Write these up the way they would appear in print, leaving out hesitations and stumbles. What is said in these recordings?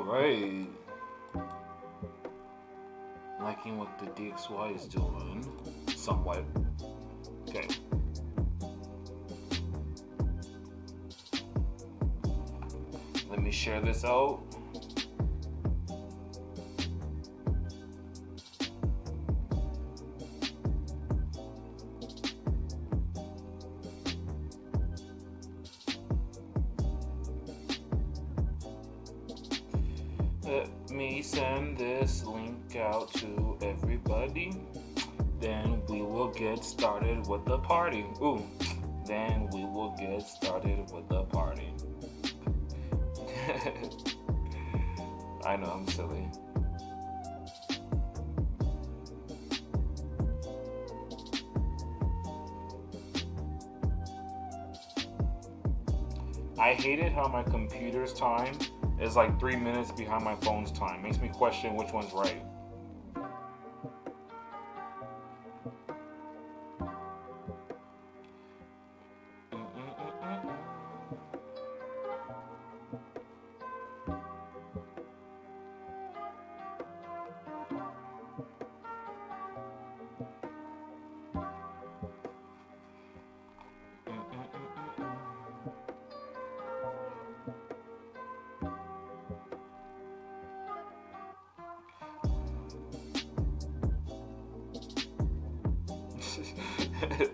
Alright. Liking what the DXY is doing. Somewhat. Okay. Let me share this out. Let me send this link out to everybody. Then we will get started with the party. Ooh. Then we will get started with the party. I know, I'm silly. I hated how my computer's time is like 3 minutes behind my phone's time. Makes me question which one's right.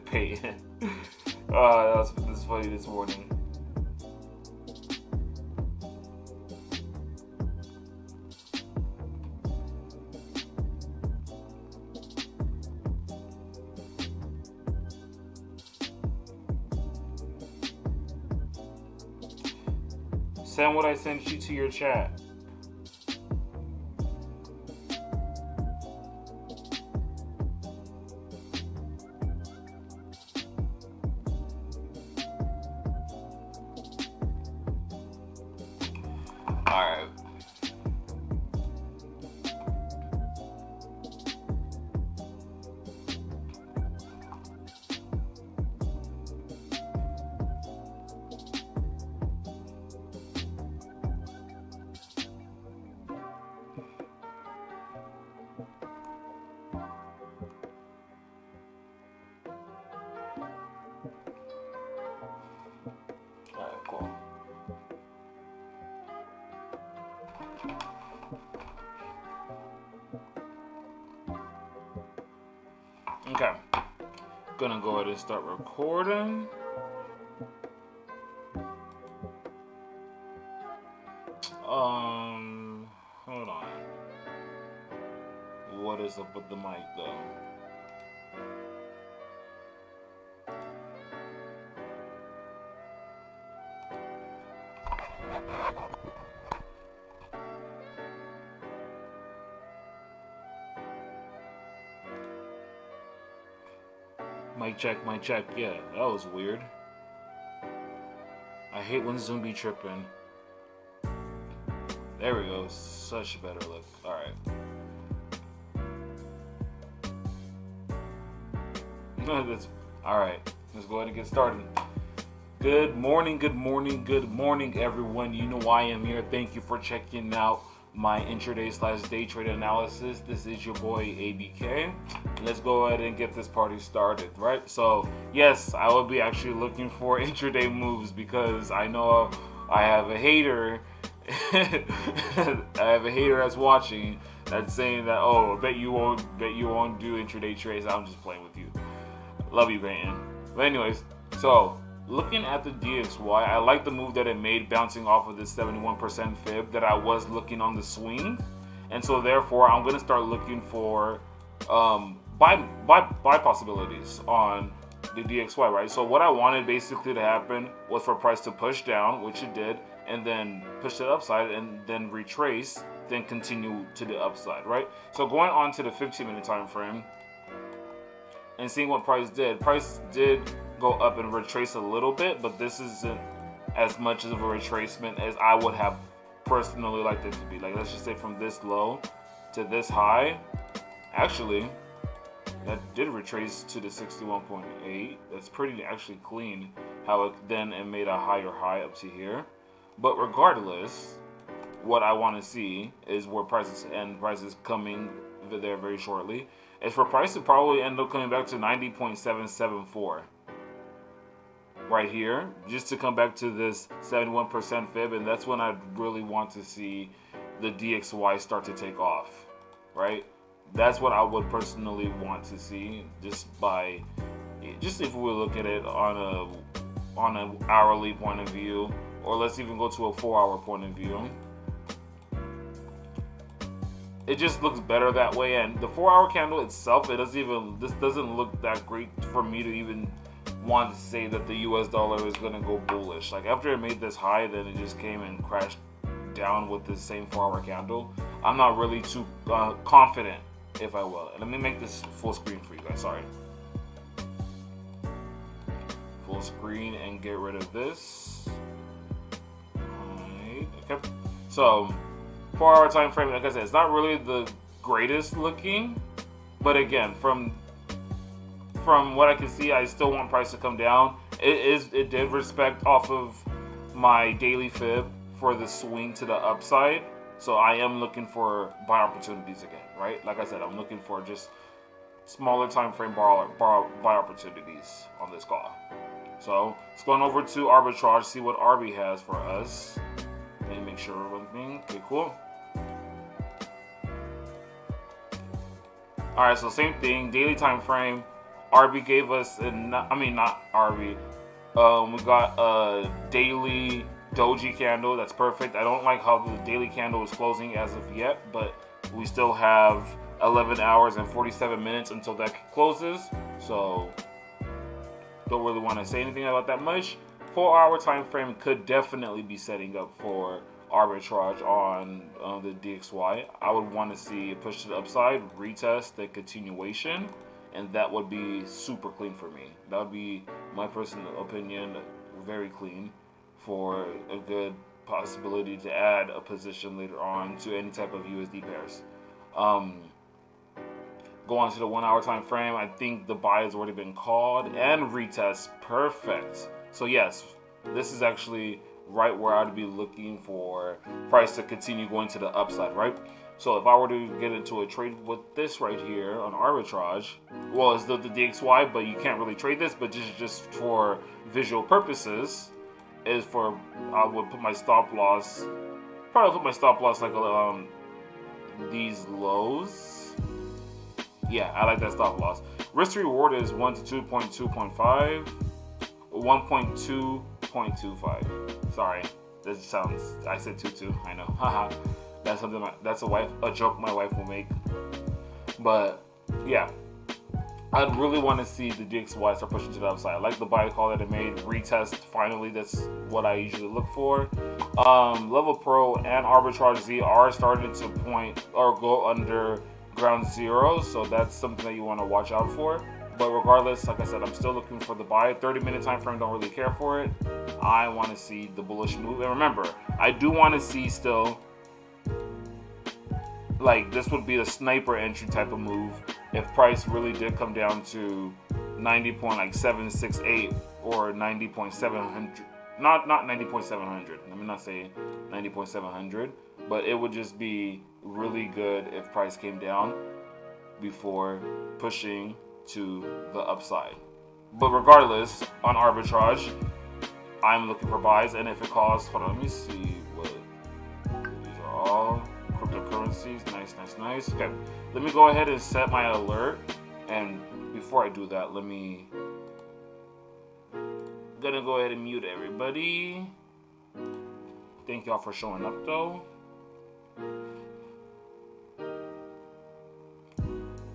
Peyton. Oh, this is funny this morning. Send what I sent you to your chat. Alright. Alright, cool. Okay, gonna go ahead and start recording. Hold on. What is up with the mic though? Mic check. Yeah, that was weird. I hate when Zoom be tripping. There we go. Such a better look. Alright. Alright. Let's go ahead and get started. Good morning, everyone. You know why I am here. Thank you for checking out my intraday/day trade analysis. This is your boy ABK. Let's go ahead and get this party started, right? So yes, I will be actually looking for intraday moves because I know I have a hater. I have a hater that's watching that's saying that, oh, I bet you won't do intraday trades. I'm just playing with you. Love you, Peyton. But anyways, so looking at the DXY, I like the move that it made bouncing off of this 71% fib that I was looking on the swing. And so therefore, I'm going to start looking for buy possibilities on the DXY, right? So what I wanted basically to happen was for price to push down, which it did, and then push to the upside and then retrace, then continue to the upside, right? So going on to the 15-minute time frame and seeing what price did go up and retrace a little bit, but this isn't as much of a retracement as I would have personally liked it to be. Like, let's just say from this low to this high, actually that did retrace to the 61.8. That's pretty actually clean how it made a higher high up to here. But regardless, what I want to see is where prices coming there very shortly, is for price to probably end up coming back to 90.774 right here, just to come back to this 71% fib, and that's when I really want to see the DXY start to take off, right? That's what I would personally want to see, just if we look at it on an hourly point of view, or let's even go to a 4-hour point of view. It just looks better that way, and the 4-hour candle itself, this doesn't look that great for me to even want to say that the US dollar is gonna go bullish. Like, after it made this high, then it just came and crashed down with the same 4-hour candle. I'm not really too confident, if I will. Let me make this full screen for you guys. Sorry. Full screen and get rid of this. Alright. Okay. So 4-hour time frame, like I said, it's not really the greatest looking, but again, from what I can see, I still want price to come down. It did respect off of my daily fib for the swing to the upside, so I am looking for buy opportunities again, right? Like I said, I'm looking for just smaller time frame buy opportunities on this call. So let's go on over to arbitrage, see what Arby has for us, and make sure everything. Okay, cool. All right, so same thing, daily time frame. Arby gave us, not Arby. We got a daily doji candle. That's perfect. I don't like how the daily candle is closing as of yet, but we still have 11 hours and 47 minutes until that closes. So don't really want to say anything about that much. 4-hour time frame could definitely be setting up for arbitrage on the DXY. I would want to see a push to the upside, retest the continuation, and that would be super clean for me. That would be my personal opinion, very clean, for a good possibility to add a position later on to any type of USD pairs. Go on to the 1-hour time frame. I think the buy has already been called and retest. Perfect. So yes, this is actually right where I'd be looking for price to continue going to the upside, right? So if I were to get into a trade with this right here on arbitrage, well, it's the DXY, but you can't really trade this, but just for visual purposes, I would put my stop loss, like these lows. Yeah, I like that stop loss. Risk to reward is 1 to 2.2.5, 1.2.25. Sorry, this sounds, I said 2.2, I know. Haha. That's something that's a joke my wife will make. But yeah, I'd really want to see the DXY start pushing to the upside. I like the buy call that it made, retest finally. That's what I usually look for. Level Pro and Arbitrage Z are starting to point or go under ground zero, so that's something that you want to watch out for. But regardless, like I said, I'm still looking for the buy. 30-minute time frame, don't really care for it. I want to see the bullish move. And remember, I do want to see still, like, this would be a sniper entry type of move if price really did come down to 90.768 or 90.700. Not 90.700. Let me not say 90.700, but it would just be really good if price came down before pushing to the upside. But regardless, on arbitrage, I'm looking for buys, and if it calls, hold on, let me see what these are all. Cryptocurrencies, nice. Okay, let me go ahead and set my alert, and before I do that, gonna go ahead and mute everybody. Thank y'all for showing up though.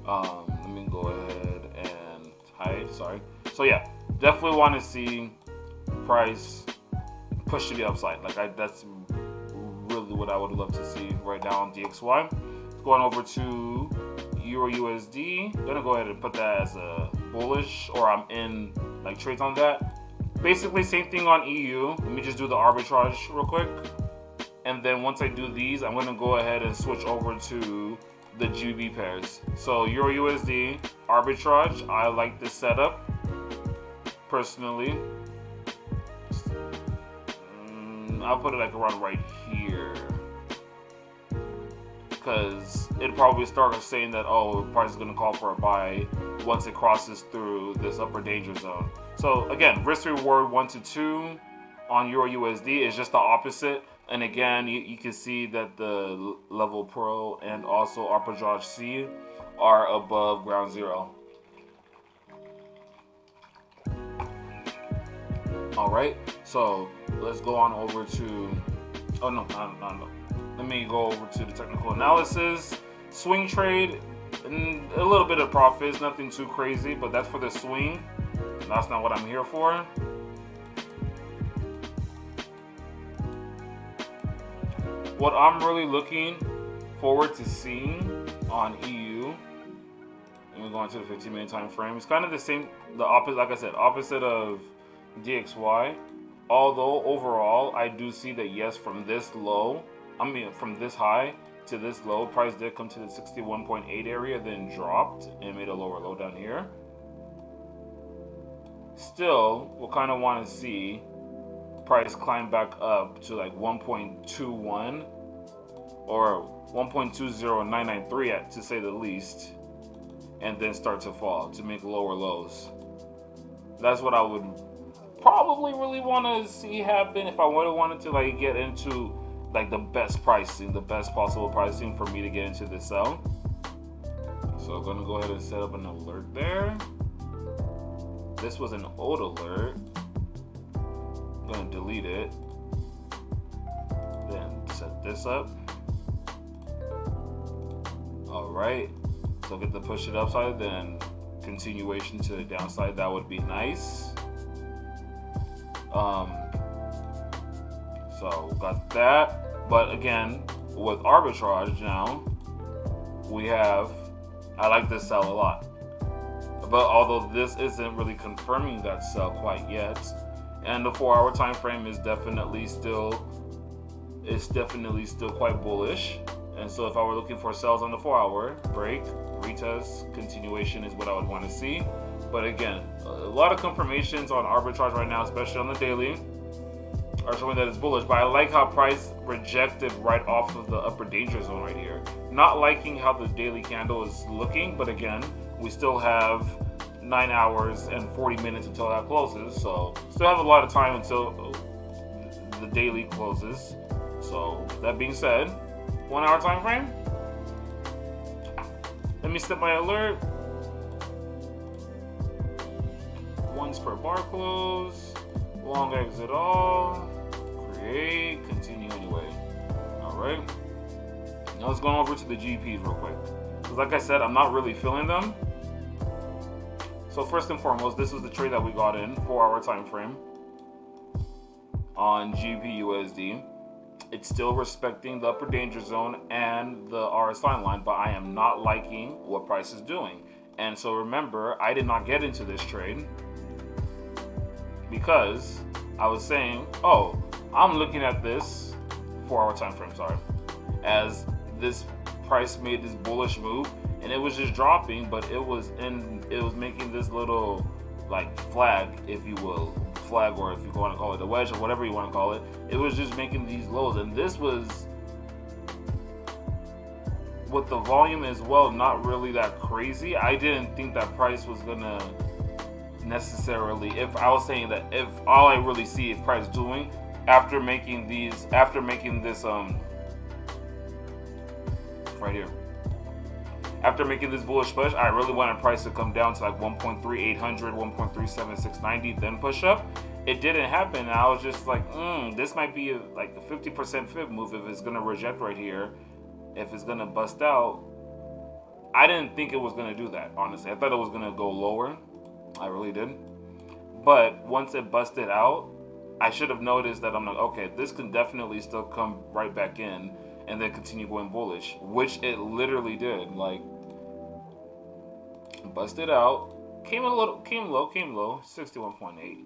Let me go ahead and hide, sorry. So yeah, definitely want to see price push to the upside. That's really what I would love to see right now on DXY. Going over to Euro USD, gonna go ahead and put that as a bullish, or I'm in like trades on that. Basically same thing on EU. Let me just do the arbitrage real quick, and then once I do these, I'm gonna go ahead and switch over to the GB pairs. So Euro USD arbitrage, I like this setup personally. I'll put it like around right here. because it probably started saying that, oh, the price is going to call for a buy once it crosses through this upper danger zone. So again, risk reward 1 to 2 on Euro USD is just the opposite. And again, you can see that the level pro and also arbitrage C are above ground zero. All right, so let's go on over to, oh no. Let me go over to the technical analysis. Swing trade, and a little bit of profits, nothing too crazy, but that's for the swing. That's not what I'm here for. What I'm really looking forward to seeing on EU, and we're going to the 15-minute time frame, it's kind of the same, the opposite, like I said, opposite of DXY. Although overall, I do see that yes, from this low, from this high to this low, price did come to the 61.8 area, then dropped and made a lower low down here. Still, we'll kind of want to see price climb back up to like 1.21 or 1.20993 to say the least, and then start to fall to make lower lows. That's what I would probably really want to see happen if I would have wanted to like get into like the best pricing, the best possible pricing for me to get into this sell. So I'm gonna go ahead and set up an alert there. This was an old alert. I'm gonna delete it. Then set this up. All right. So get to push it upside, then continuation to the downside. That would be nice. So got that. But again, with arbitrage now, we have, I like this sell a lot. But although this isn't really confirming that sell quite yet, and the 4-hour time frame is definitely still quite bullish. And so if I were looking for sells on the 4-hour, break, retest, continuation is what I would want to see. But again, a lot of confirmations on arbitrage right now, especially on the daily, are showing that it's bullish. But I like how price rejected right off of the upper danger zone right here. Not liking how the daily candle is looking, but again, we still have 9 hours and 40 minutes until that closes. So still have a lot of time until the daily closes. So that being said, 1 hour time frame. Let me set my alert. Once per bar close. Long exit all. Create. Continue anyway. Alright. Now let's go over to the GPs real quick. Because like I said, I'm not really feeling them. So first and foremost, this is the trade that we got in, 4-hour time frame on GBUSD. It's still respecting the upper danger zone and the RSI line, but I am not liking what price is doing. And so remember, I did not get into this trade because I was saying, oh, I'm looking at this 4-hour time frame, as this price made this bullish move, and it was just dropping, but it was making this little like flag, if you will, or if you want to call it a wedge or whatever you want to call it. It was just making these lows, and this was with the volume as well, not really that crazy. I didn't think that price was gonna necessarily, if I was saying that if all I really see is price doing after making this right here, after making this bullish push, I really wanted price to come down to like 1.3800, 1.37690, then push up. It didn't happen. I was just like, this might be like a 50% fib move if it's gonna reject right here, if it's gonna bust out. I didn't think it was gonna do that, honestly. I thought it was gonna go lower. I really did. But once it busted out, I should have noticed that I'm like, okay, this can definitely still come right back in and then continue going bullish, which it literally did. Like, busted out, came low, 61.8.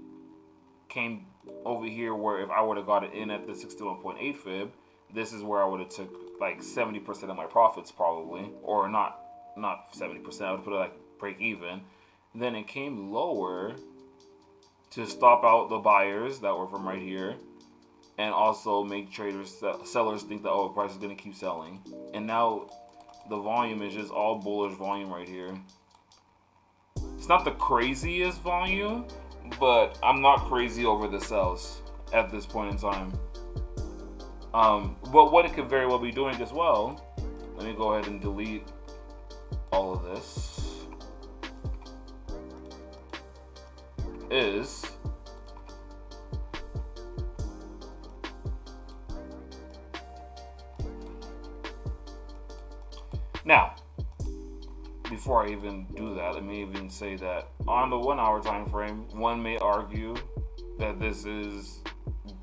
Came over here where if I would have got it in at the 61.8 fib, this is where I would have took like 70% of my profits probably, or not 70%. I would put it like break even. Then it came lower to stop out the buyers that were from right here. and also make sellers think that, oh, the price is going to keep selling. And now the volume is just all bullish volume right here. It's not the craziest volume, but I'm not crazy over the sells at this point in time. But what it could very well be doing as well, let me go ahead and delete all of this, is now, before I even do that, let me even say that on the 1 hour time frame, one may argue that this is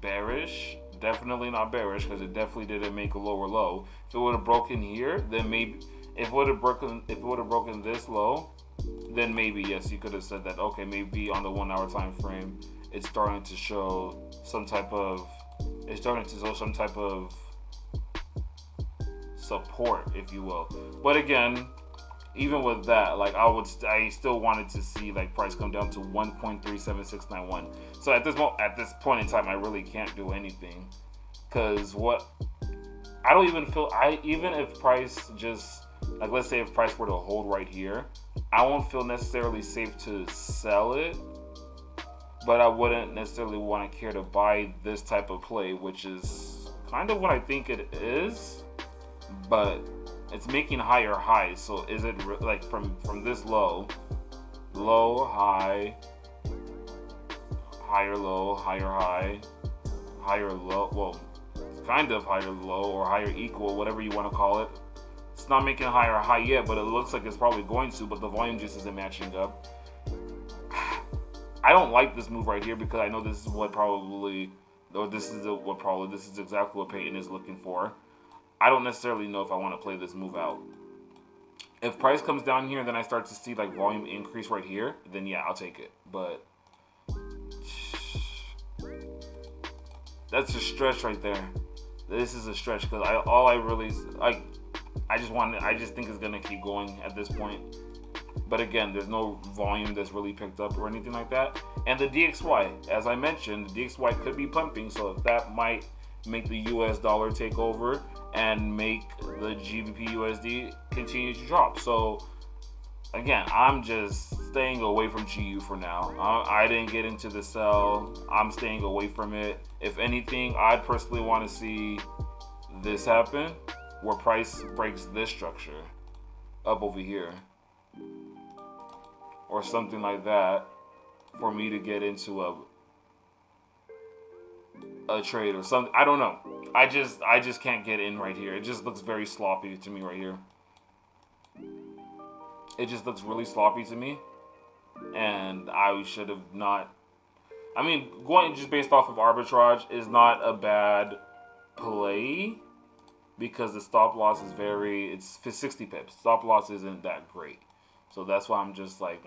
bearish. Definitely not bearish, because it definitely didn't make a lower low. If it would have broken here, then maybe if it would have broken this low, then maybe yes, you could have said that, okay, maybe on the 1 hour time frame it's starting to show some type of support, if you will. But again, even with that, like I still wanted to see like price come down to 1.37691. So at this point in time, I really can't do anything, because I don't even feel, even if price just, like, let's say if price were to hold right here, I won't feel necessarily safe to sell it, but I wouldn't necessarily want to care to buy this type of play, which is kind of what I think it is. But it's making higher highs, so is it like from this low, high, higher low, higher high, higher low, well, kind of higher low or higher equal, whatever you want to call it. It's not making a higher high yet, but it looks like it's probably going to, but the volume just isn't matching up. I don't like this move right here, because I know this is exactly what Peyton is looking for. I don't necessarily know if I want to play this move out. If price comes down here and then I start to see like volume increase right here, then yeah, I'll take it. But that's a stretch right there. This is a stretch, because I just think it's gonna keep going at this point. But again, there's no volume that's really picked up or anything like that. And the DXY, as I mentioned, the DXY could be pumping, so that might make the US dollar take over and make the GBP USD continue to drop. So again, I'm just staying away from GU for now. I didn't get into the sell. I'm staying away from it. If anything, I'd personally want to see this happen, where price breaks this structure up over here or something like that, for me to get into a trade or something. I don't know. I just can't get in right here. It just looks very sloppy to me right here. It just looks really sloppy to me, and I should have not. I mean, going just based off of arbitrage is not a bad play, because the stop loss is it's 60 pips. Stop loss isn't that great, so that's why I'm just like,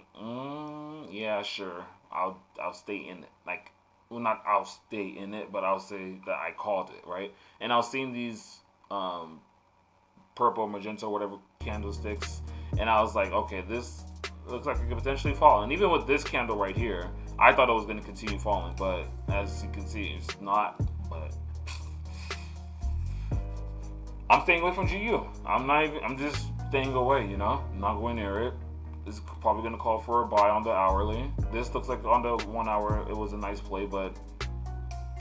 yeah, sure, I'll stay in it. Like, well, not I'll stay in it, but I'll say that I called it, right? And I was seeing these purple, magenta, whatever candlesticks, and I was like, okay, this looks like it could potentially fall. And even with this candle right here, I thought it was going to continue falling, but as you can see, it's not. But I'm staying away from GU. I'm just staying away, you know? I'm not going near it. It's probably going to call for a buy on the hourly. This looks like on the 1 hour, it was a nice play, but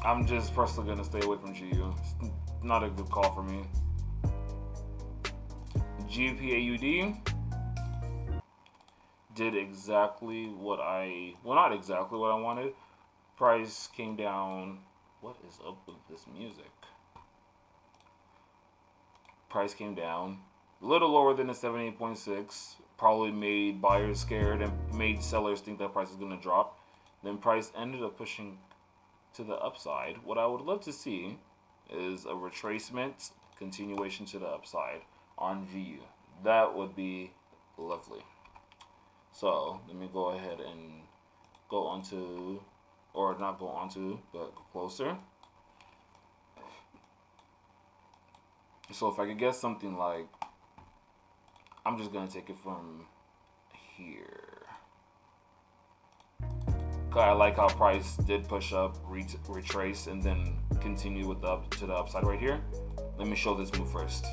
I'm just personally going to stay away from GU. It's not a good call for me. GBP AUD did exactly what not exactly what I wanted. Price came down. What is up with this music? Price came down a little lower than the 78.6. Probably made buyers scared and made sellers think that price is going to drop. Then price ended up pushing to the upside. What I would love to see is a retracement, continuation to the upside on GU. That would be lovely. So let me go ahead and go onto, or not go onto, but go closer. So if I could get something like, I'm just going to take it from here. I like how price did push up, retrace, and then continue with to the upside right here. Let me show this move first.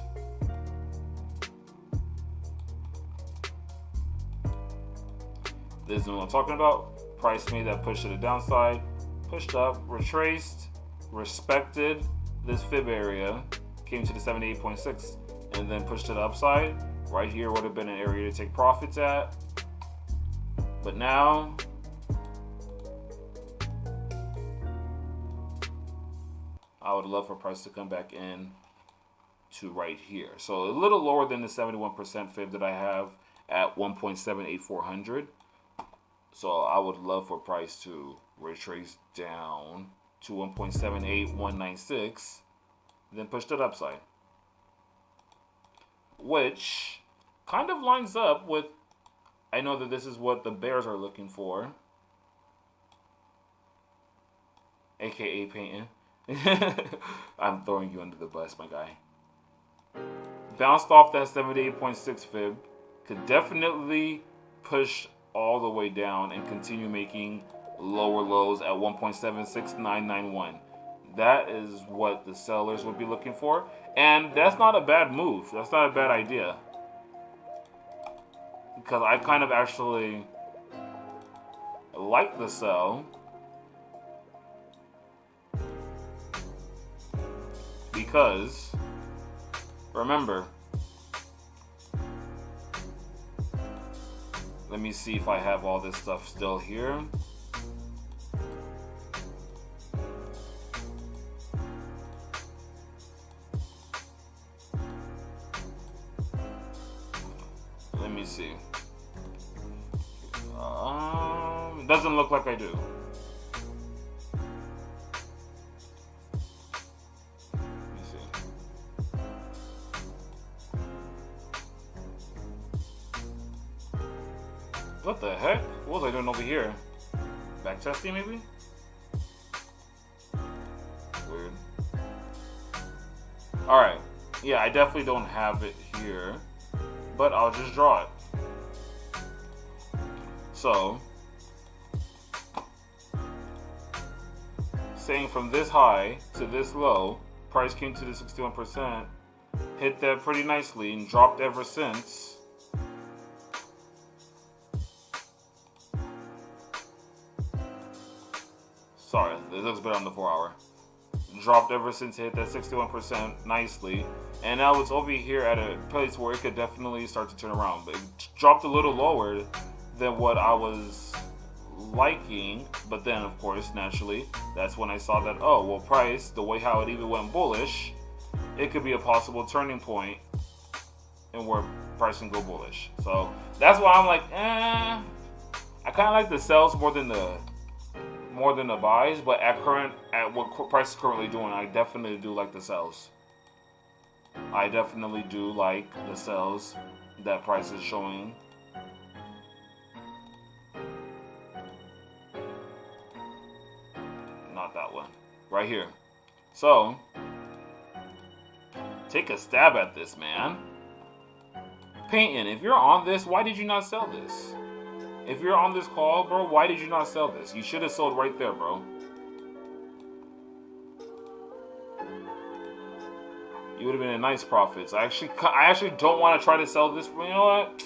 This is what I'm talking about. Price made that push to the downside, pushed up, retraced, respected this fib area, came to the 78.6, and then pushed to the upside. Right here would have been an area to take profits at. But now, I would love for price to come back in to right here. So a little lower than the 71% fib that I have at 1.78400. So I would love for price to retrace down to 1.78196, then push to the upside, which kind of lines up with, I know that this is what the bears are looking for, aka painting. I'm throwing you under the bus, my guy. Bounced off that 78.6 fib, could definitely push all the way down and continue making lower lows at 1.76991. That is what the sellers would be looking for, and that's not a bad move. That's not a bad idea, because I kind of actually like the sell, because remember, let me see if I have all this stuff still here. Let me see. It doesn't look like I do. Let me see. What the heck? What was I doing over here? Back testing maybe? Weird. Alright. Yeah, I definitely don't have it here, but I'll just draw it. So, saying from this high to this low, price came to the 61%, hit that pretty nicely and dropped ever since. Sorry, this looks better on the 4 hour. Dropped ever since it hit that 61% nicely. And now it's over here at a place where it could definitely start to turn around. But it dropped a little lower than what I was liking. But then, of course, naturally, that's when I saw that, oh, well, price, the way how it even went bullish, it could be a possible turning point and where price can go bullish. So that's why I'm like, I kind of like the sells more than the buys, but at what price is currently doing, I definitely do like the sells. I definitely do like the sells that price is showing. Not that one. Right here. So, take a stab at this, man. Painting, if you're on this, why did you not sell this? If you're on this call, bro, why did you not sell this? You should have sold right there, bro. You would have been in nice profits. I actually don't want to try to sell this. You know what?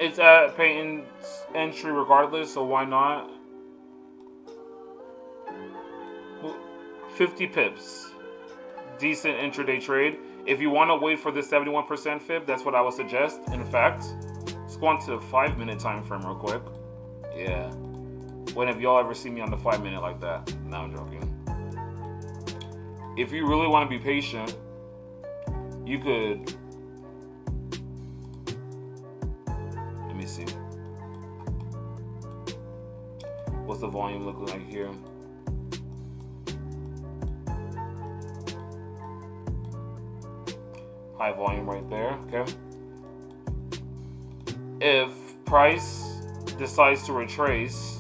It's at Peyton's entry regardless, so why not? 50 pips. Decent intraday trade. If you want to wait for the 71% fib, that's what I would suggest. In fact, let's go on to the 5-minute time frame real quick. Yeah. When have y'all ever seen me on the 5-minute like that? No, I'm joking. If you really want to be patient, you could... Let me see. What's the volume looking like here? High volume right there, okay? If price decides to retrace,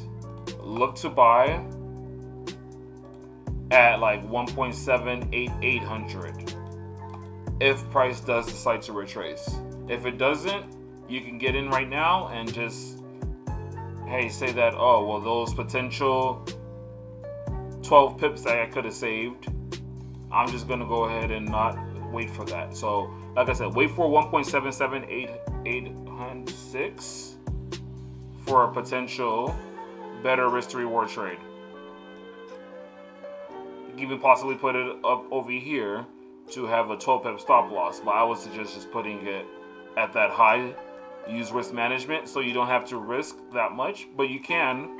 look to buy at like 1.78800. If price does decide to retrace. If it doesn't, you can get in right now and just, hey, say that, oh, well, those potential 12 pips that I could have saved, I'm just going to go ahead and not wait for that. So, like I said, wait for 1.77886 for a potential better risk to reward trade. You can even possibly put it up over here to have a 12 pip stop loss, but I would suggest just putting it at that high. Use risk management so you don't have to risk that much, but you can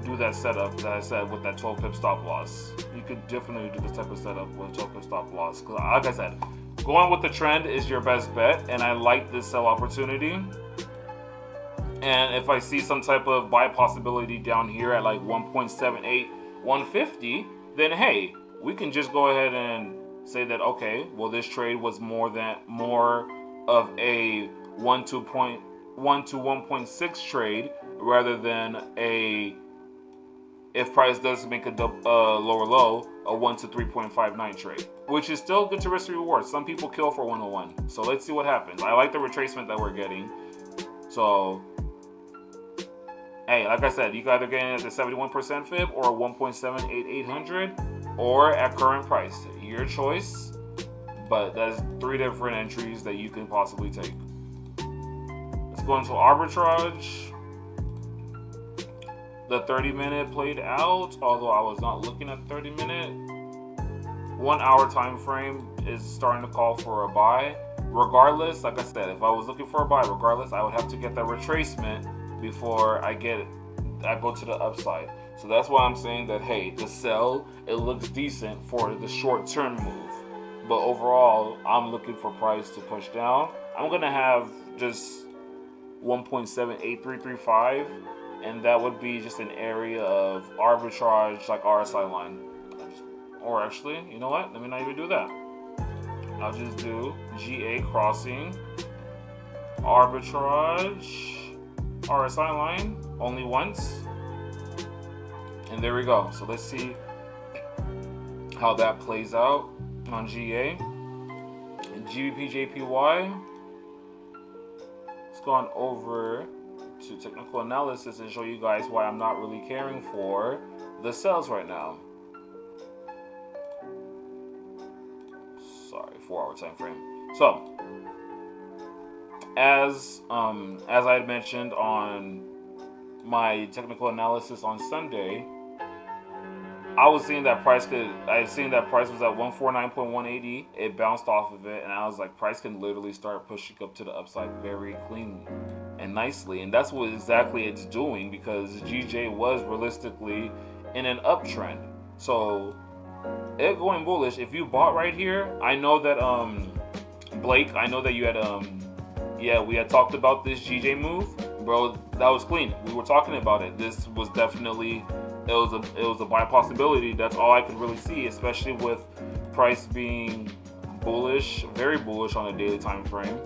do that setup that I said with that 12 pip stop loss. You could definitely do this type of setup with 12 pip stop loss, because like I said, going with the trend is your best bet, and I like this sell opportunity. And if I see some type of buy possibility down here at like 1.78 150, then hey, we can just go ahead and say that, okay, well, this trade was more of a 1 to 1.6 trade rather than a, if price does make a lower low, a 1 to 3.59 trade, which is still good to risk reward. Some people kill for 101, so let's see what happens. I like the retracement that we're getting. So hey, like I said, you can either get in at the 71% fib or 1.78800 or at current price, your choice. But that's 3 different entries that you can possibly take. Let's go into arbitrage. The 30-minute played out, although I was not looking at 30-minute. 1 hour time frame is starting to call for a buy. Regardless, like I said, if I was looking for a buy, regardless, I would have to get that retracement before I go to the upside. So that's why I'm saying that, hey, the sell, it looks decent for the short-term move. But overall, I'm looking for price to push down. I'm going to have just 1.78335, and that would be just an area of arbitrage like RSI line. Or actually, you know what? Let me not even do that. I'll just do GA crossing, arbitrage, RSI line, only once. And there we go. So let's see how that plays out on GA. And GBP JPY, it's gone over to technical analysis and show you guys why I'm not really caring for the sells right now. Sorry, 4 hour time frame. So as I had mentioned on my technical analysis on Sunday, I was seeing that price was at 149.180. It bounced off of it, and I was like, price can literally start pushing up to the upside very clean and nicely, and that's what exactly it's doing, because GJ was realistically in an uptrend. So it going bullish. If you bought right here, I know that Blake, I know that you had we had talked about this GJ move, bro. That was clean. We were talking about it. This was definitely it was a buy possibility. That's all I could really see, especially with price being bullish, very bullish on a daily time frame.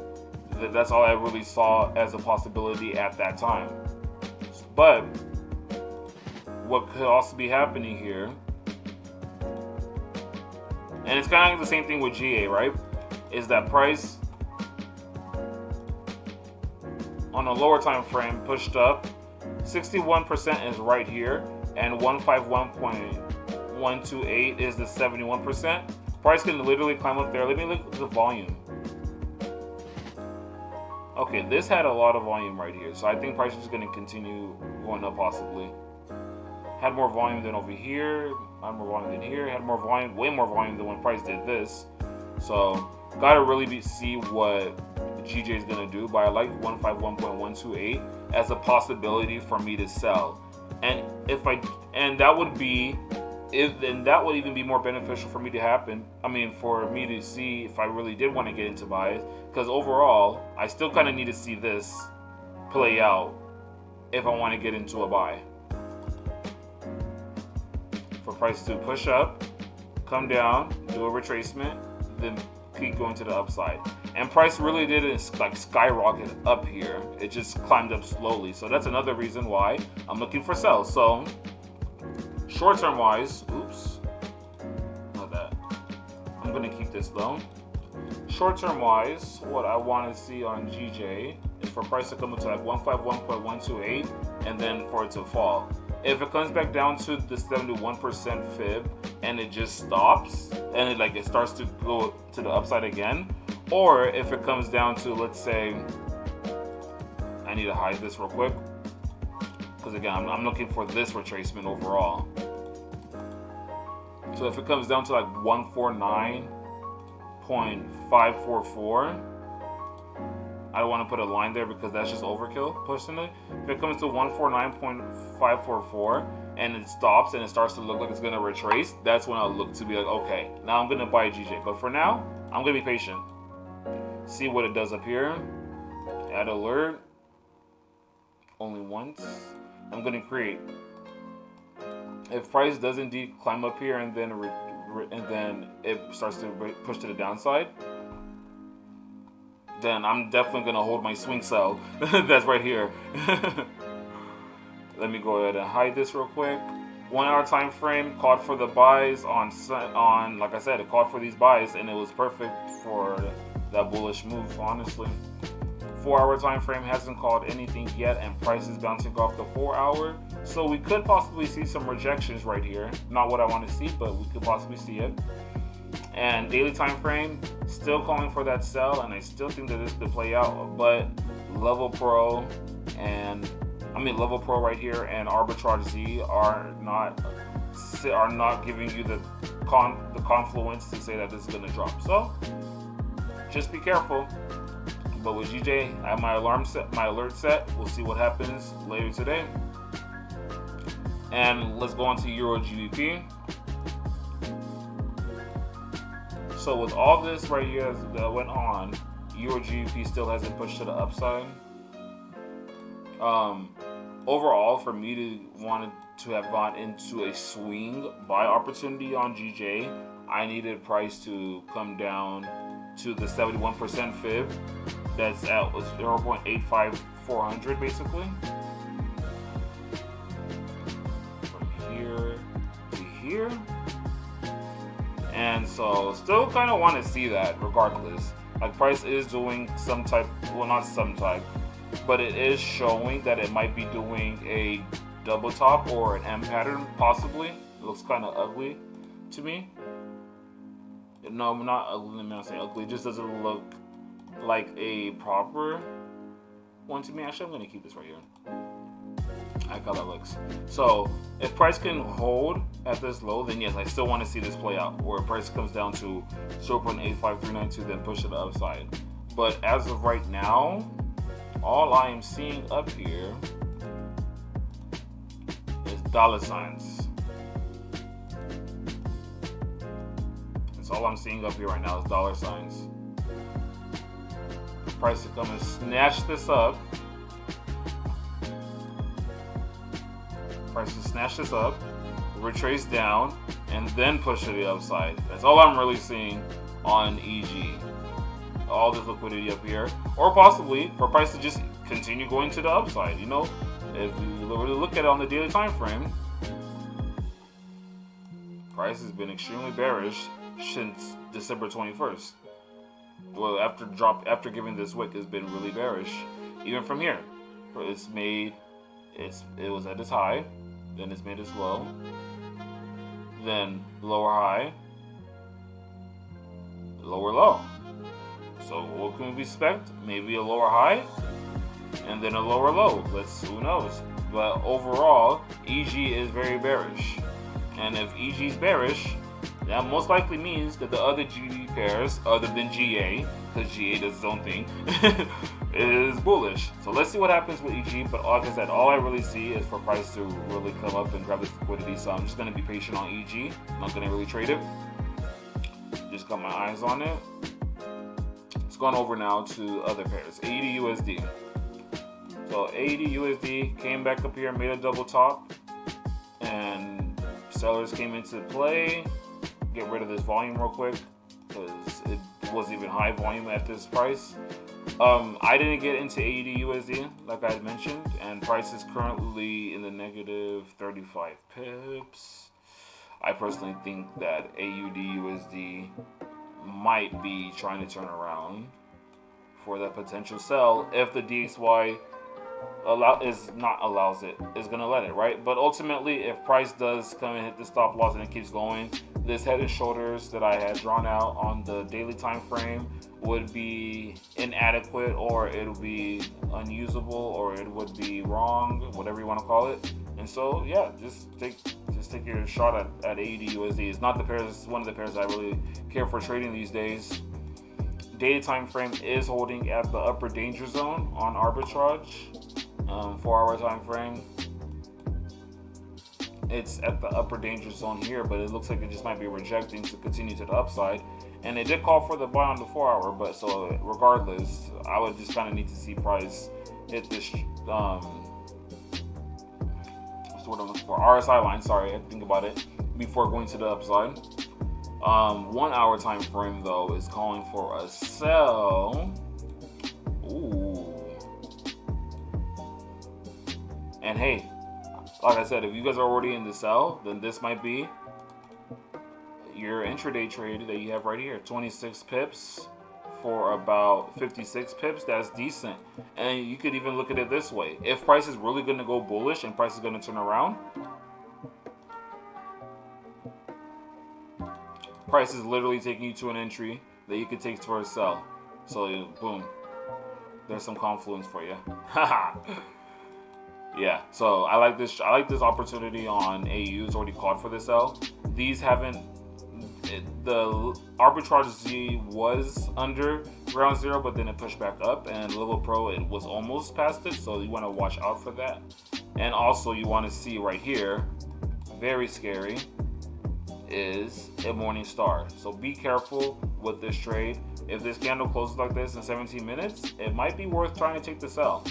That's all I really saw as a possibility at that time. But what could also be happening here, and it's kind of the same thing with GA, right? Is that price on a lower time frame pushed up. 61% is right here, and 151.128 is the 71%. Price can literally climb up there. Let me look at the volume. Okay, this had a lot of volume right here, so I think price is going to continue going up possibly. Had more volume than over here, had more volume than here, had more volume, way more volume than when price did this. So gotta really see what GJ is gonna do, but I like 151.128 as a possibility for me to sell. And that would even be more beneficial for me to happen. I mean, for me to see if I really did want to get into buys, because overall, I still kind of need to see this play out if I want to get into a buy. For price to push up, come down, do a retracement, then keep going to the upside. And price really didn't like skyrocket up here. It just climbed up slowly. So that's another reason why I'm looking for sells. So short-term wise, oops, not that. I'm gonna keep this low. short-term wise, what I want to see on GJ is for price to come into like 151.128 and then for it to fall. If it comes back down to the 71% fib and it just stops and it starts to go to the upside again, or if it comes down to, let's say, I need to hide this real quick because again I'm looking for this retracement overall. So if it comes down to like 149.544, I don't want to put a line there because that's just overkill personally. If it comes to 149.544 and it stops and it starts to look like it's going to retrace, that's when I'll look to be like, okay, now I'm going to buy a GJ. But for now, I'm going to be patient. See what it does up here. Add alert. Only once. I'm going to create. If price does indeed climb up here and then it starts to push to the downside, then I'm definitely going to hold my swing sell. That's right here. Let me go ahead and hide this real quick. 1 hour time frame called for the buys on like I said, it called for these buys and it was perfect for that bullish move, honestly. 4 hour time frame hasn't called anything yet and price is bouncing off the 4 hour. So we could possibly see some rejections right here. Not what I want to see, but we could possibly see it. And daily time frame still calling for that sell, and I still think that this could play out. But Level Pro right here and Arbitrage Z are not giving you the confluence to say that this is going to drop. So just be careful. But with GJ, I have my alert set. We'll see what happens later today. And let's go on to Euro GBP. So with all this right here that went on, Euro GBP still hasn't pushed to the upside. Overall, for me to want to have gone into a swing buy opportunity on GJ, I needed price to come down to the 71% fib. That's at 0.85400 basically. From here to here. And so still kind of want to see that regardless. Like price is doing some type, well not some type, but it is showing that it might be doing a double top or an M pattern possibly. It looks kind of ugly to me. No, not ugly, I'm not saying ugly, it just doesn't look like a proper one to me. Actually, I'm going to keep this right here. I like how that looks. So if price can hold at this low, then yes, I still want to see this play out, where price comes down to 0.85392, then push to the upside. But as of right now, all I am seeing up here is dollar signs. That's all I'm seeing up here right now is dollar signs. Price to come and snatch this up. Price to snatch this up, retrace down, and then push to the upside. That's all I'm really seeing on EG. All this liquidity up here, or possibly for price to just continue going to the upside. You know, if you really look at it on the daily time frame, price has been extremely bearish since December 21st. Well, after giving this wick, has been really bearish. Even from here, it was at its high, then it's made its low, then lower high, lower low. So what can we expect? Maybe a lower high, and then a lower low. Who knows? But overall, EG is very bearish, and if EG is bearish, that most likely means that the other GD pairs, other than GA, because GA does its own thing, is bullish. So let's see what happens with EG. But like I said, all I really see is for price to really come up and grab this liquidity. So I'm just going to be patient on EG. I'm not going to really trade it. Just got my eyes on it. It's gone over now to other pairs. AUD USD. So AUD USD came back up here, made a double top, and sellers came into play. Get rid of this volume real quick because it wasn't even high volume at this price. I didn't get into AUD USD like I had mentioned, and price is currently in the negative 35 pips. I personally think that AUD USD might be trying to turn around for that potential sell if the DXY is gonna let it, right? But ultimately, if price does come and hit the stop loss and it keeps going, this head and shoulders that I had drawn out on the daily time frame would be inadequate, or it would be unusable, or it would be wrong, whatever you want to call it. And so yeah, just take your shot at AUD USD. It's not the pairs, it's one of the pairs I really care for trading these days. Daily time frame is holding at the upper danger zone on arbitrage. 4-hour time frame, it's at the upper danger zone here, but it looks like it just might be rejecting to continue to the upside. And it did call for the buy on the 4-hour, but so regardless, I would just kind of need to see price hit this what's the word I'm looking for, RSI line, sorry, I had to think about it before going to the upside. 1-hour time frame though is calling for a sell. Ooh. And hey, like I said, if you guys are already in the sell, then this might be your intraday trade that you have right here. 26 pips for about 56 pips. That's decent. And you could even look at it this way. If price is really going to go bullish and price is going to turn around, price is literally taking you to an entry that you could take for a sell. So boom, there's some confluence for you. Haha. Yeah, so I like this opportunity on AU. It's already called for this sell. These haven't. The arbitrage Z was under ground zero, but then it pushed back up, and Little Pro, it was almost past it. So you want to watch out for that. And also you want to see right here, very scary, is a morning star. So be careful with this trade. If this candle closes like this in 17 minutes, it might be worth trying to take the sell.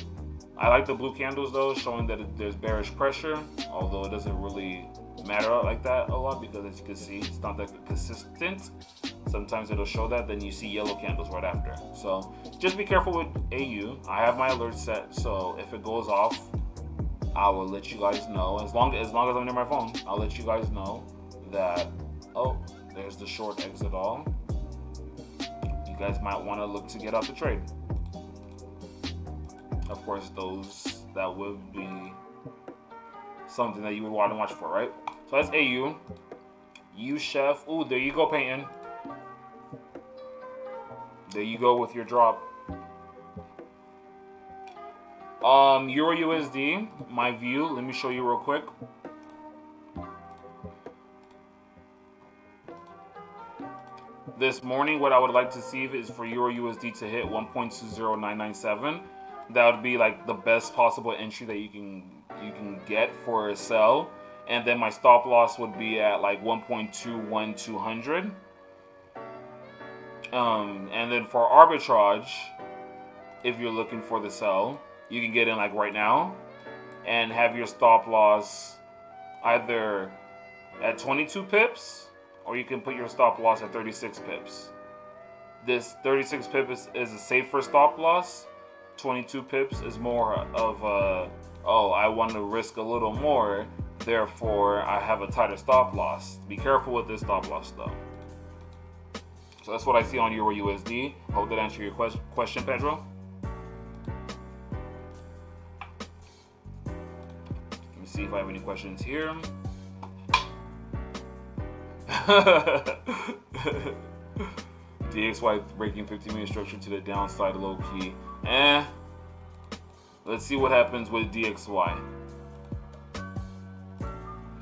I like the blue candles though, showing that there's bearish pressure, although it doesn't really matter like that a lot, because as you can see, it's not that consistent. Sometimes it'll show that, then you see yellow candles right after. So just be careful with AU. I have my alert set, so if it goes off, I will let you guys know. As long as I'm near my phone, I'll let you guys know that, oh, there's the short exit all. You guys might want to look to get out the trade. Of course, that would be something that you would want to watch for, right? So that's AU. UChef. Ooh, there you go, Peyton. There you go with your drop. Euro USD, my view. Let me show you real quick. This morning, what I would like to see is for Euro USD to hit 1.20997. That would be like the best possible entry that you can get for a sell, and then my stop loss would be at like 1.21200. And then for arbitrage, if you're looking for the sell, you can get in like right now and have your stop loss either at 22 pips, or you can put your stop loss at 36 pips. This 36 pips is a safer stop loss. 22 pips is more of a, oh, I want to risk a little more, therefore I have a tighter stop loss. Be careful with this stop loss though. So that's what I see on Euro USD. Hope that answered your question, Pedro. Let me see if I have any questions here. DXY breaking 15-minute structure to the downside low key. Let's see what happens with DXY.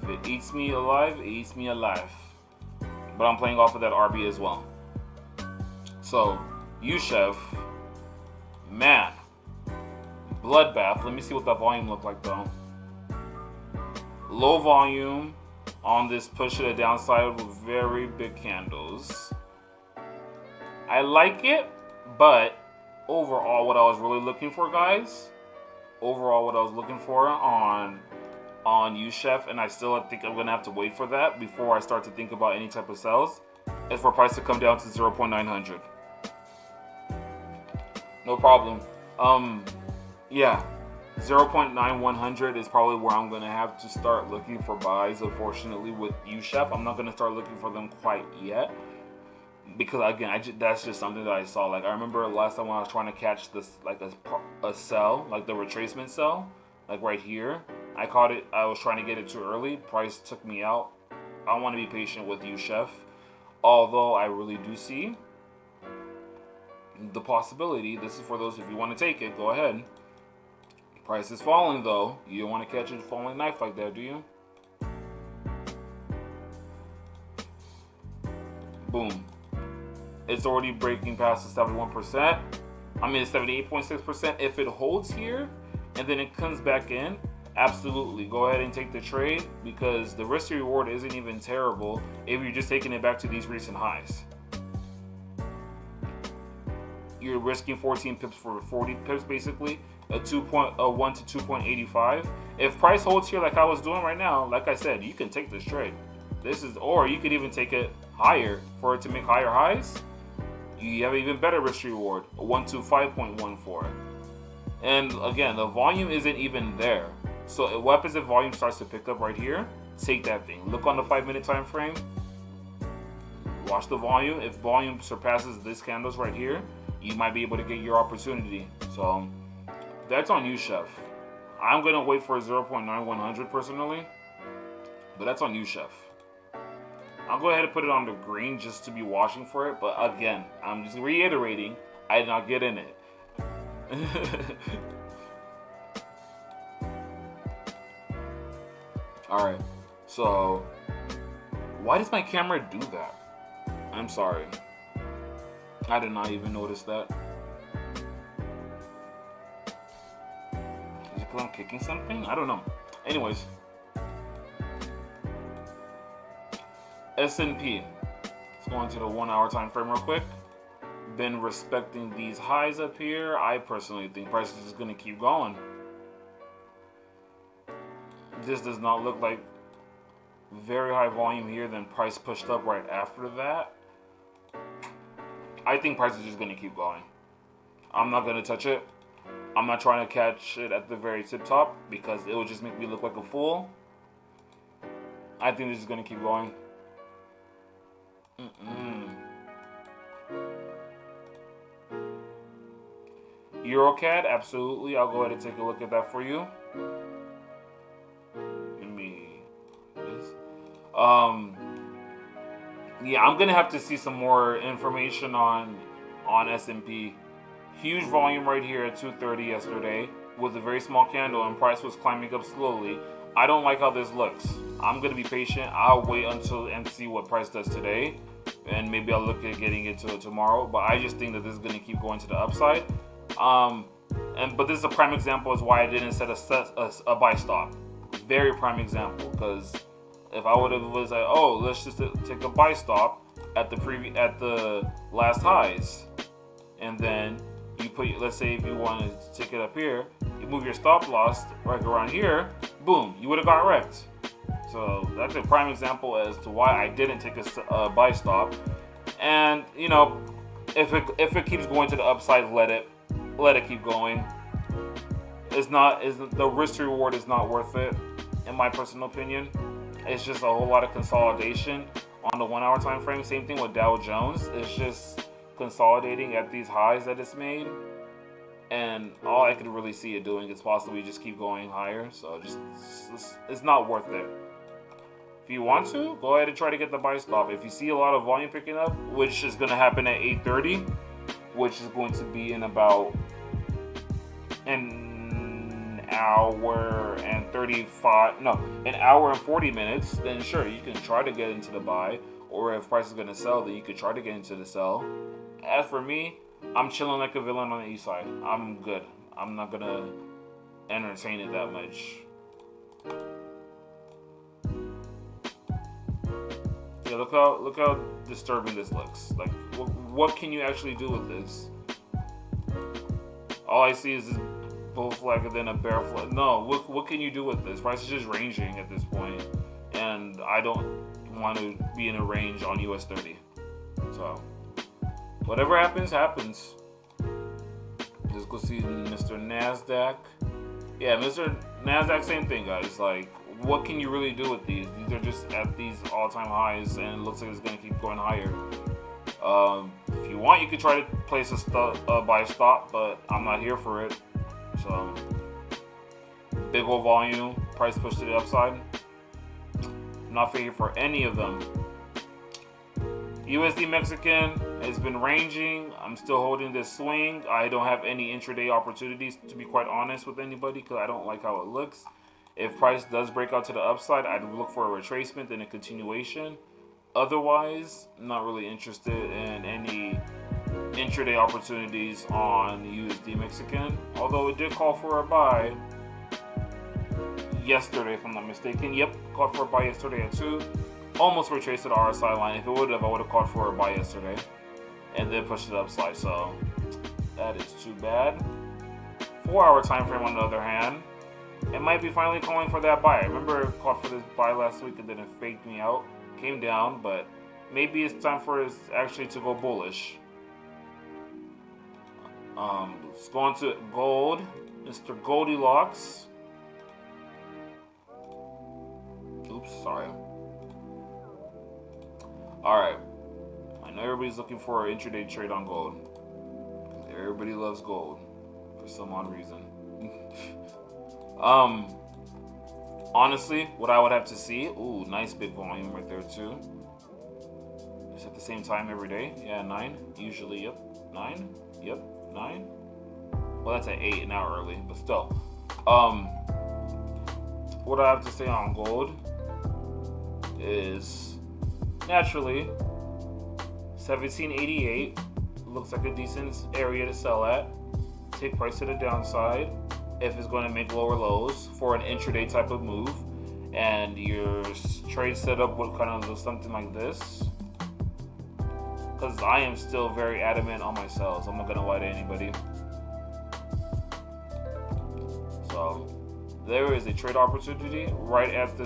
If it eats me alive, it eats me alive. But I'm playing off of that RB as well. So, UChef, man, bloodbath. Let me see what that volume looked like though. Low volume on this push to the downside with very big candles. I like it, but overall what I was really looking for, guys, on UChef, and I still think I'm gonna have to wait for that before I start to think about any type of sales, is for price to come down to 0.900. No problem. Yeah, 0.9100 is probably where I'm gonna have to start looking for buys. Unfortunately, with UChef, I'm not gonna start looking for them quite yet, because again, that's just something that I saw. Like I remember last time when I was trying to catch this, like a sell, like the retracement sell, like right here. I caught it. I was trying to get it too early. Price took me out. I want to be patient with you, Chef. Although I really do see the possibility. This is for those if you want to take it. Go ahead. Price is falling though. You don't want to catch a falling knife like that, do you? Boom. It's already breaking past the 71%. I mean, 78.6%. If it holds here and then it comes back in, absolutely go ahead and take the trade, because the risk to reward isn't even terrible if you're just taking it back to these recent highs. You're risking 14 pips for 40 pips, basically a 1 to 2.85. If price holds here like I was doing right now, like I said, you can take this trade. This is, or you could even take it higher for it to make higher highs. You have even better risk reward, a 1 to 5.14. And again, the volume isn't even there. So what happens if volume starts to pick up right here? Take that thing. Look on the 5-minute time frame. Watch the volume. If volume surpasses this candles right here, you might be able to get your opportunity. So that's on you, Chef. I'm gonna wait for 0.9100 personally, but that's on you, Chef. I'll go ahead and put it on the green just to be watching for it. But again, I'm just reiterating, I did not get in it. Alright, so why does my camera do that? I'm sorry. I did not even notice that. Is it because I'm kicking something? I don't know. Anyways. S&P. Let's go into the 1 hour time frame real quick. Been respecting these highs up here. I personally think price is just going to keep going. This does not look like very high volume here, then price pushed up right after that. I think price is just going to keep going. I'm not going to touch it. I'm not trying to catch it at the very tip top because it will just make me look like a fool. I think this is going to keep going. EuroCAD, absolutely. I'll go ahead and take a look at that for you. Yeah, I'm gonna have to see some more information on S&P. Huge volume right here at 2:30 yesterday with a very small candle, and price was climbing up slowly. I don't like how this looks. I'm gonna be patient. I'll wait until and see what price does today, and maybe I'll look at getting it to tomorrow. But I just think that this is gonna keep going to the upside. But this is a prime example as why I didn't set a buy stop. Very prime example, because if I would have was like, oh, let's just take a buy stop at the last highs, and then you put, let's say if you wanted to take it up here, you move your stop loss right around here, boom, you would have got wrecked. So that's a prime example as to why I didn't take a buy stop. And you know, if it keeps going to the upside, let it keep going. The risk to reward is not worth it, in my personal opinion. It's just a whole lot of consolidation on the 1 hour time frame. Same thing with Dow Jones. It's just consolidating at these highs that it's made, and all I could really see it doing is possibly just keep going higher. So it's not worth it. If you want to, go ahead and try to get the buy stop. If you see a lot of volume picking up, which is going to happen at 8:30, which is going to be in about an hour and 40 minutes, then sure, you can try to get into the buy. Or if price is going to sell, then you could try to get into the sell. As for me, I'm chilling like a villain on the east side. I'm good. I'm not going to entertain it that much. Yeah, look how disturbing this looks. Like, what can you actually do with this? All I see is this bull flag and then a bear flag. No, what can you do with this? Price is just ranging at this point, and I don't want to be in a range on US 30. So whatever happens. Let's go see Mr. Nasdaq. Yeah, Mr. Nasdaq, same thing, guys. Like, what can you really do with these? These are just at these all-time highs, and it looks like it's going to keep going higher. If you want, you could try to place a buy stop, but I'm not here for it. So, big old volume, price push to the upside. Not figuring for any of them. USD Mexican has been ranging. I'm still holding this swing. I don't have any intraday opportunities, to be quite honest with anybody, because I don't like how it looks. If price does break out to the upside, I'd look for a retracement and a continuation. Otherwise, I'm not really interested in any intraday opportunities on USD Mexican. Although it did call for a buy yesterday, if I'm not mistaken. Yep, called for a buy yesterday at 2. Almost retraced the RSI line. If it would have, I would have called for a buy yesterday and then pushed it upside. So that is too bad. 4-hour time frame, on the other hand, it might be finally calling for that buy. I remember it called for this buy last week and then it faked me out. Came down, but maybe it's time for it actually to go bullish. Let's go on to gold. Mr. Goldilocks. Oops, sorry. Alright. I know everybody's looking for an intraday trade on gold. Everybody loves gold for some odd reason. Honestly, what I would have to see, ooh, nice big volume right there too. It's at the same time every day. Yeah, 9. Usually, yep. 9. Yep, 9. Well, that's at 8, now early, but still. What I have to say on gold is naturally 1788 looks like a decent area to sell at. Take price to the downside if it's going to make lower lows for an intraday type of move, and your trade setup would kind of look something like this. Because I am still very adamant on my sells. I'm not going to lie to anybody. So there is a trade opportunity right at the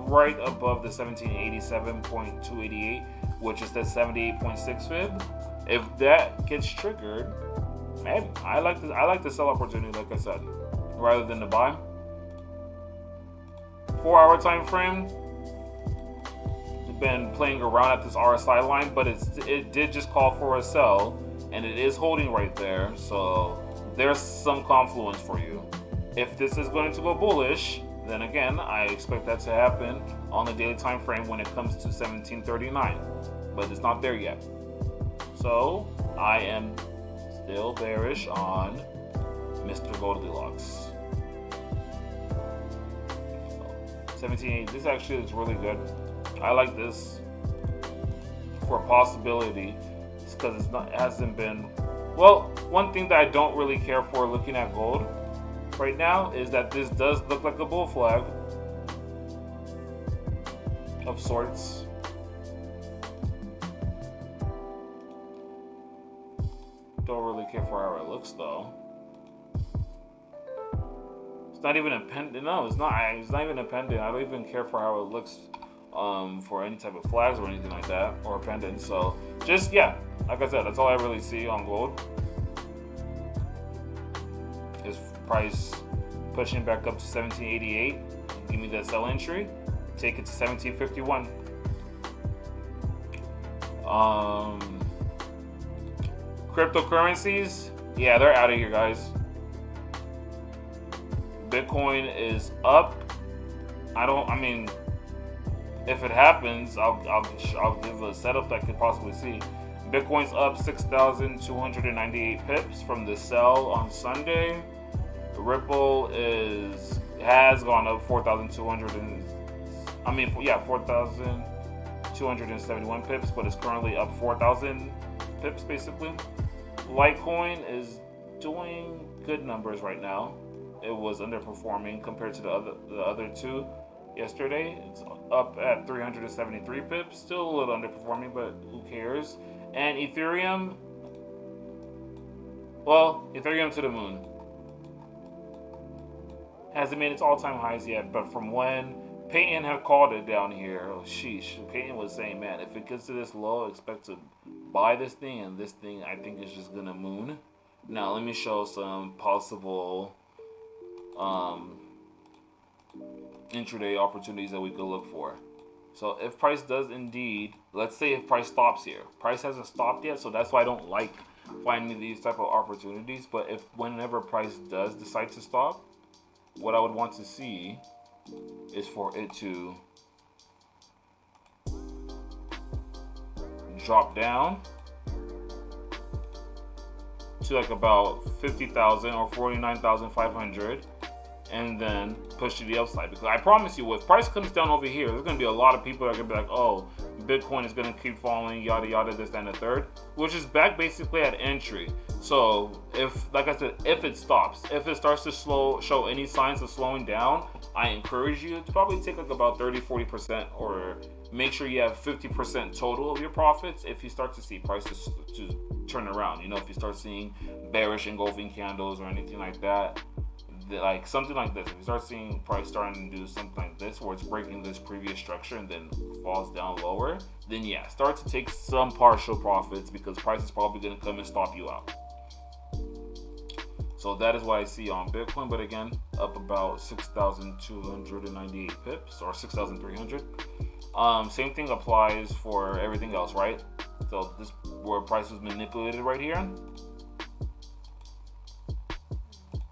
right above the 1787.288, which is the 78.6 fib. If that gets triggered, man, I like the sell opportunity, like I said, rather than the buy. 4-hour time frame. Been playing around at this RSI line, but it did just call for a sell, and it is holding right there. So there's some confluence for you. If this is going to go bullish, then again, I expect that to happen on the daily time frame when it comes to 1739, but it's not there yet. So I am still bearish on Mr. Goldilocks. 17.8. This actually looks really good. I like this for a possibility, because it hasn't been. Well, one thing that I don't really care for looking at gold right now is that this does look like a bull flag of sorts. Don't really care for how it looks though. It's not even a pendant. No, it's not. It's not even a pendant. I don't even care for how it looks for any type of flags or anything like that, or a pendant. So just, yeah, like I said, that's all I really see on gold. Is price pushing back up to 1788. Give me that sell entry. Take it to 1751. Cryptocurrencies, yeah, they're out of here, guys. Bitcoin is up. I mean, if it happens, I'll give a setup that I could possibly see. Bitcoin's up 6,298 pips from the sell on Sunday. Ripple has gone up 4,271 pips, but it's currently up 4,000 pips basically. Litecoin is doing good numbers right now. It was underperforming compared to the other two yesterday. It's up at 373 pips, still a little underperforming, but who cares? And Ethereum, well, Ethereum to the moon. Hasn't made its all-time highs yet, but from when Peyton had called it down here, oh sheesh, Peyton was saying, man, if it gets to this low, expect to buy this thing, and this thing I think is just gonna moon. Now let me show some possible intraday opportunities that we could look for. So if price does indeed, let's say if price stops here, price hasn't stopped yet, so that's why I don't like finding these type of opportunities. But if whenever price does decide to stop, what I would want to see is for it to drop down to like about 50,000 or 49,500, and then push to the upside. Because I promise you, if price comes down over here, there's going to be a lot of people that are going to be like, oh, Bitcoin is going to keep falling, yada yada, this, that, and the third, which is back basically at entry. So if, like I said, if it stops, if it starts to show any signs of slowing down, I encourage you to probably take like about 30-40%, or make sure you have 50% total of your profits if you start to see prices to turn around. You know, if you start seeing bearish engulfing candles or anything like that, like something like this, if you start seeing price starting to do something like this where it's breaking this previous structure and then falls down lower, then yeah, start to take some partial profits, because price is probably going to come and stop you out. So that is what I see on Bitcoin, but again, up about 6,298 pips, or 6,300. Same thing applies for everything else, right? So this where price was manipulated right here,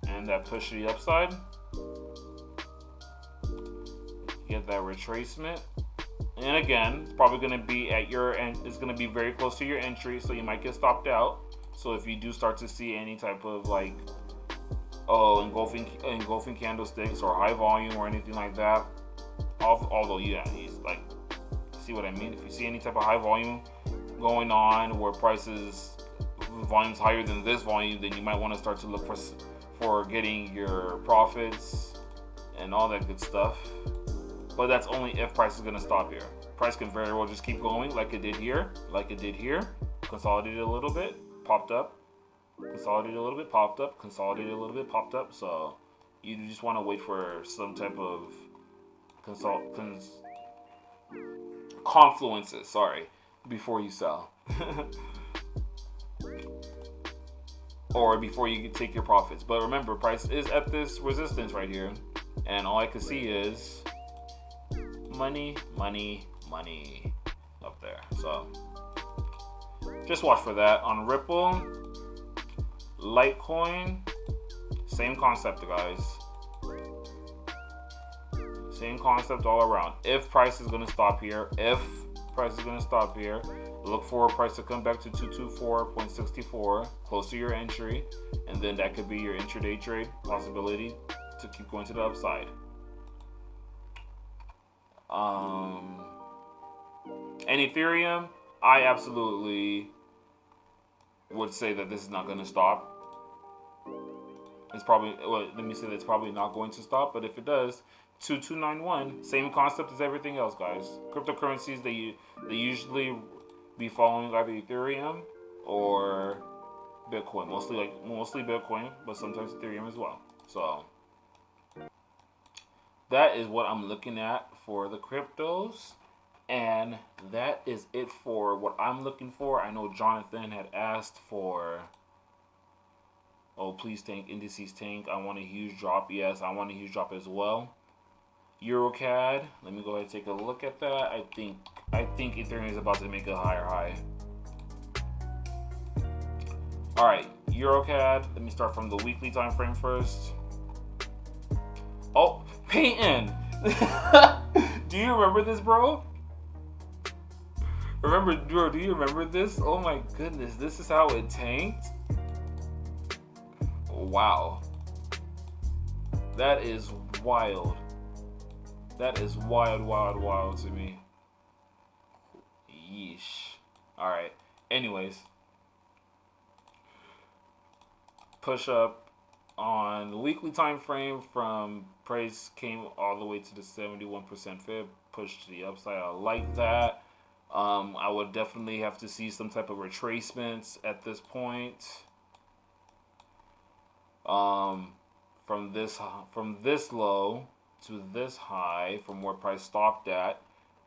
and that push to the upside, get that retracement, and again, it's probably going to be at your end. It's going to be very close to your entry, so you might get stopped out. So if you do start to see any type of like engulfing candlesticks or high volume or anything like that, although yeah, he's like, see what I mean? If you see any type of high volume going on where prices volume's higher than this volume, then you might want to start to look for getting your profits and all that good stuff. But that's only if price is going to stop here. Price can very well just keep going like it did here, consolidated a little bit, popped up, consolidated a little bit, popped up, consolidated a little bit, popped up. So you just want to wait for some type of confluences, before you sell. Or before you take your profits. But remember, price is at this resistance right here, and all I can see is money up there. So just watch for that. On Ripple, Litecoin, same concept, guys. Same concept all around. If price is going to stop here, look for a price to come back to 224.64, close to your entry, and then that could be your intraday trade possibility to keep going to the upside. And Ethereum, I absolutely would say that this is not going to stop. It's probably, well, let me say that it's probably not going to stop, but if it does, 2291, same concept as everything else, guys. Cryptocurrencies, they usually be following either Ethereum or Bitcoin, mostly Bitcoin, but sometimes Ethereum as well. So that is what I'm looking at for the cryptos, and that is it for what I'm looking for. I know Jonathan had asked for, oh, please tank, indices tank. I want a huge drop. Yes, I want a huge drop as well. EuroCAD, let me go ahead and take a look at that. I think Ethereum is about to make a higher high. All right, EuroCAD. Let me start from the weekly time frame first. Oh, Peyton, do you remember this, bro? Do you remember this? Oh my goodness, this is how it tanked. Wow, that is wild. That is wild to me. Yeesh. Alright. Anyways. Push up on the weekly time frame from price came all the way to the 71% fib. Push to the upside. I like that. I would definitely have to see some type of retracements at this point. From this low to this high, from where price stopped at.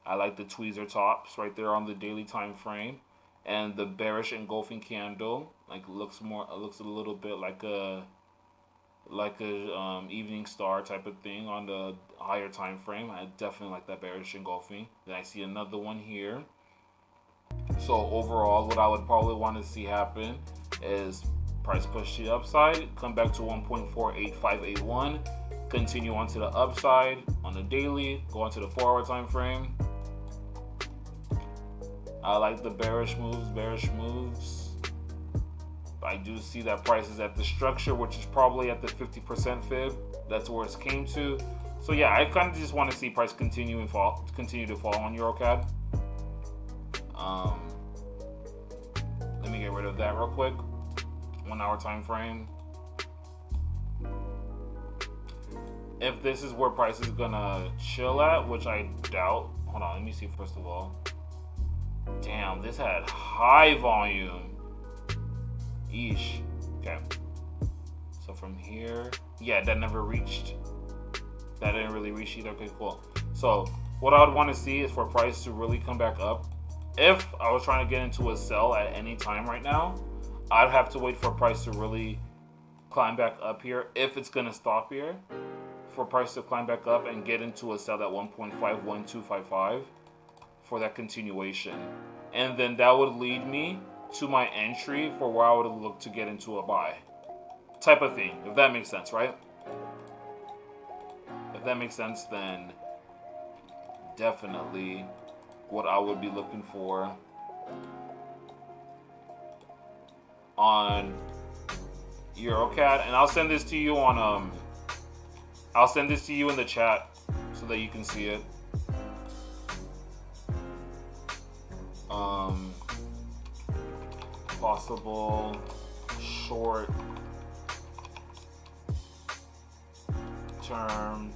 I like the tweezer tops right there on the daily time frame, and the bearish engulfing candle looks a little bit like a like a evening star type of thing on the higher time frame. I definitely like that bearish engulfing. Then I see another one here. So overall, what I would probably want to see happen is price push to the upside, come back to 1.48581, continue onto the upside on the daily, go onto the 4-hour time frame. I like the bearish moves. I do see that price is at the structure, which is probably at the 50% fib. That's where it came to. So yeah, I kind of just want to see price continue to fall on EuroCAD. Let me get rid of that real quick. 1-hour time frame. If this is where price is gonna chill at, which I doubt. Hold on, let me see first of all. Damn, this had high volume. Eesh. Okay. So from here, yeah, that never reached. That didn't really reach either. Okay, cool. So what I would want to see is for price to really come back up. If I was trying to get into a sell at any time right now, I'd have to wait for price to really climb back up here. If it's gonna stop here, for price to climb back up and get into a sell at 1.51255 for that continuation. And then that would lead me to my entry for where I would look to get into a buy type of thing, if that makes sense, right? If that makes sense, then definitely what I would be looking for on EuroCAD, and I'll send this to you on I'll send this to you in the chat so that you can see it. Possible short term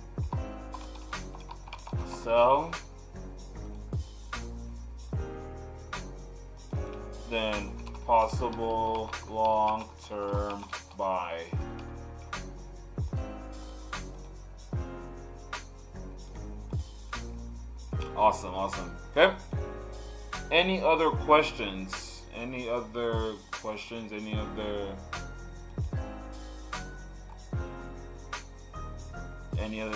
sell, then possible long-term buy. Awesome. Okay. Any other questions? Any other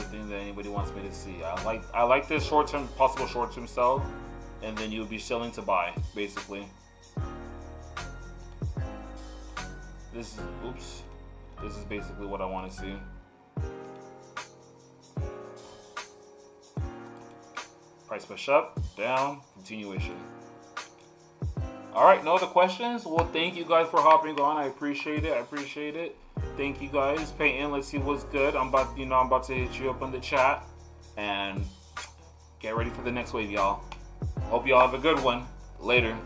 thing that anybody wants me to see? I like this possible short-term sell, and then you'll be selling to buy, basically. This is basically what I want to see. Price push up, down, continuation. All right, no other questions? Well, thank you guys for hopping on. I appreciate it. Thank you guys. Peyton, let's see what's good. I'm about to hit you up on the chat and get ready for the next wave, y'all. Hope y'all have a good one. Later.